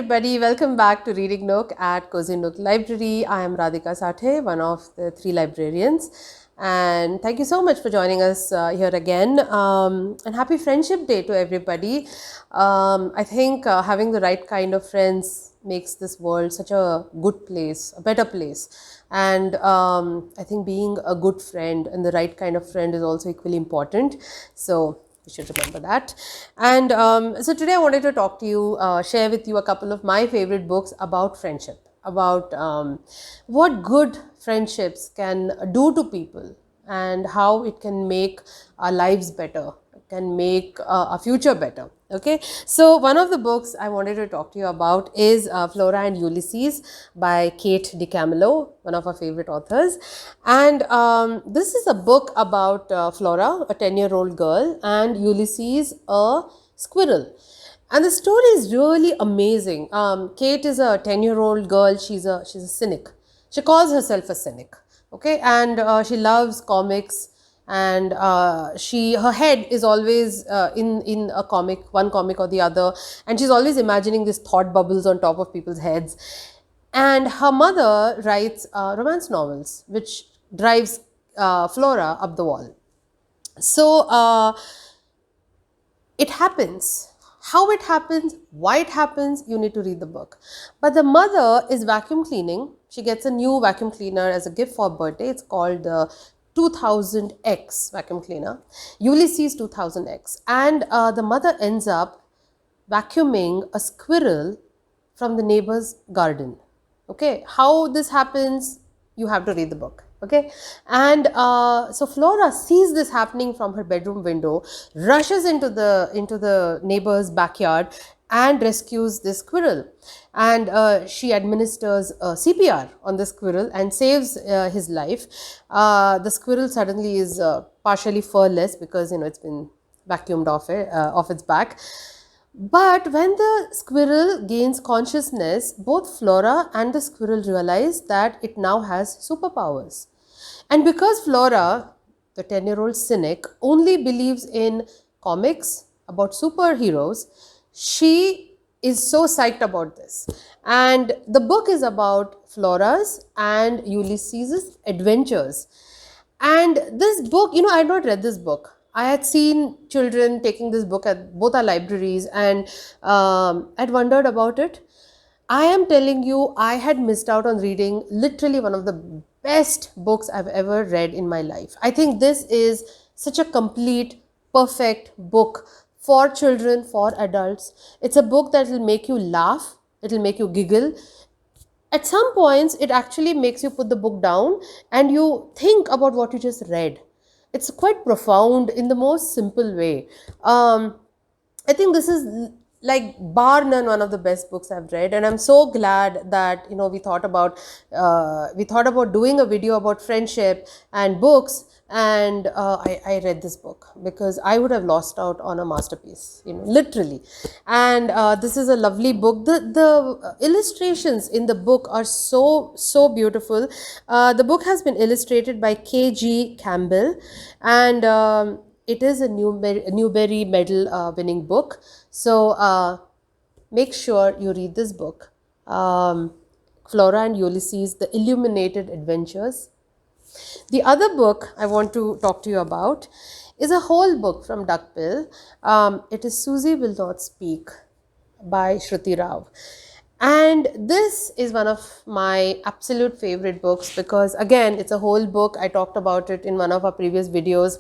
everybody, welcome back to Reading Nook at Cosy Nook Library. I am Radhika Sathe, one of the 3 librarians, and thank you so much for joining us here again. And happy Friendship Day to everybody. I think having the right kind of friends makes this world such a good place, a better place. And I think being a good friend and the right kind of friend is also equally important. So we should remember that. And so today I wanted to talk to you, share with you a couple of my favorite books about friendship, about what good friendships can do to people and how it can make our lives better, can make our future better. Okay, so one of the books I wanted to talk to you about is Flora and Ulysses by Kate DiCamillo, one of our favorite authors. And this is a book about Flora, a 10-year-old girl, and Ulysses, a squirrel. And the story is really amazing. Kate is a 10-year-old girl. She's a cynic. She calls herself a cynic. Okay, and she loves comics, and her head is always in a comic, one comic or the other, and she's always imagining these thought bubbles on top of people's heads. And her mother writes romance novels, which drives Flora up the wall. So it happens. How it happens, why it happens, you need to read the book. But the mother is vacuum cleaning. She gets a new vacuum cleaner as a gift for her birthday. It's called the 2000X vacuum cleaner, Ulysses 2000X. And the mother ends up vacuuming a squirrel from the neighbor's garden. Okay, how this happens, you have to read the book. Okay, and so Flora sees this happening from her bedroom window, rushes into the neighbor's backyard and rescues this squirrel. And she administers CPR on the squirrel and saves his life. The squirrel suddenly is partially furless because it's been vacuumed off its back. But when the squirrel gains consciousness, both Flora and the squirrel realize that it now has superpowers. And because Flora, the 10-year-old cynic, only believes in comics about superheroes, she is so psyched about this. And the book is about Flora's and Ulysses' adventures. And this book, I had not read this book. I had seen children taking this book at both our libraries, and I'd wondered about it. I am telling you, I had missed out on reading literally one of the best books I've ever read in my life. I think this is such a complete, perfect book for children, for adults. It's a book that will make you laugh, it will make you giggle. At some points, it actually makes you put the book down and you think about what you just read. It's quite profound in the most simple way. I think this is like bar none one of the best books I've read, and I'm so glad that we thought about doing a video about friendship and books, and I read this book because I would have lost out on a masterpiece, literally. And this is a lovely book. The illustrations in the book are so beautiful. The book has been illustrated by K.G. Campbell, and it is a Newbery Medal winning book. So make sure you read this book, Flora and Ulysses, The Illuminated Adventures. The other book I want to talk to you about is a whole book from Duckbill. It is Susie Will Not Speak by Shruti Rao. And this is one of my absolute favorite books because, again, it's a whole book. I talked about it in one of our previous videos.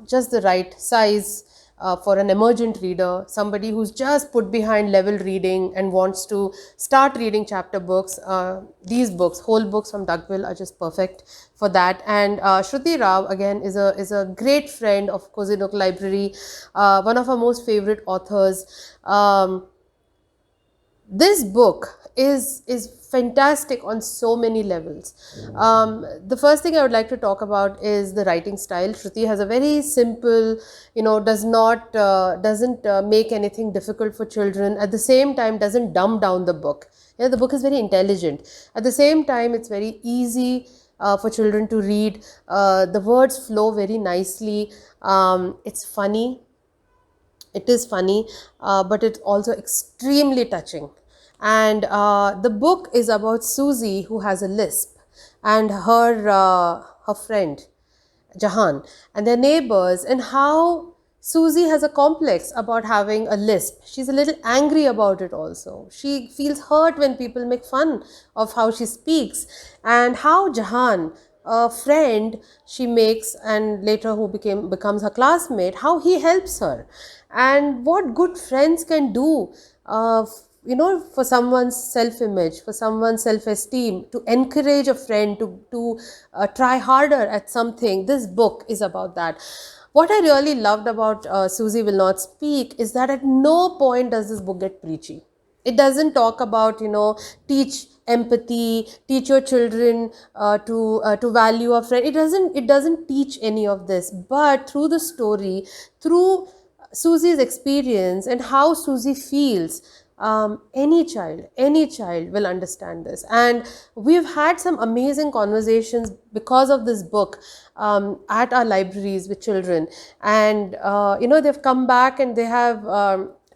Just the right size for an emergent reader, somebody who's just put behind level reading and wants to start reading chapter books. These books, whole books from Duckbill, are just perfect for that. And Shruti Rao, again, is a great friend of Cosy Nook Library, one of our most favorite authors. This book is fantastic on so many levels. The first thing I would like to talk about is the writing style. Shruti has a very simple, doesn't make anything difficult for children. At the same time, doesn't dumb down the book. The book is very intelligent. At the same time, it's very easy for children to read. The words flow very nicely. It's funny. It is funny, but it's also extremely touching. And the book is about Susie, who has a lisp, and her friend Jahan, and their neighbors, and how Susie has a complex about having a lisp. She's a little angry about it also. She feels hurt when people make fun of how she speaks, and how Jahan, a friend she makes and later who becomes her classmate, how he helps her, and what good friends can do. For someone's self-image, for someone's self-esteem, to encourage a friend to try harder at something. This book is about that. What I really loved about Susie Will Not Speak is that at no point does this book get preachy. It doesn't talk about, teach empathy, teach your children to value a friend. It doesn't teach any of this. But through the story, through Susie's experience and how Susie feels, any child will understand this. And we've had some amazing conversations because of this book at our libraries with children. And, they've come back and they have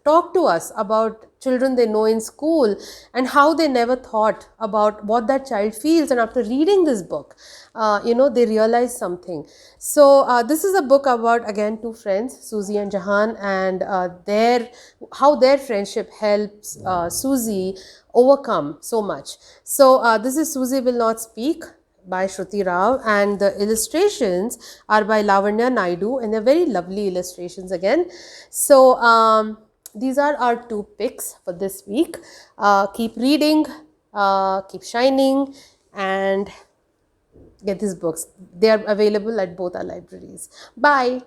talked to us about children they know in school and how they never thought about what that child feels. And after reading this book, they realize something. So this is a book about, again, two friends, Susie and Jahan, and how their friendship helps Susie overcome so much. So this is Susie Will Not Speak by Shruti Rao, and the illustrations are by Lavanya Naidu, and they're very lovely illustrations again. So these are our two picks for this week. Keep reading, keep shining, and get these books. They are available at both our libraries. Bye.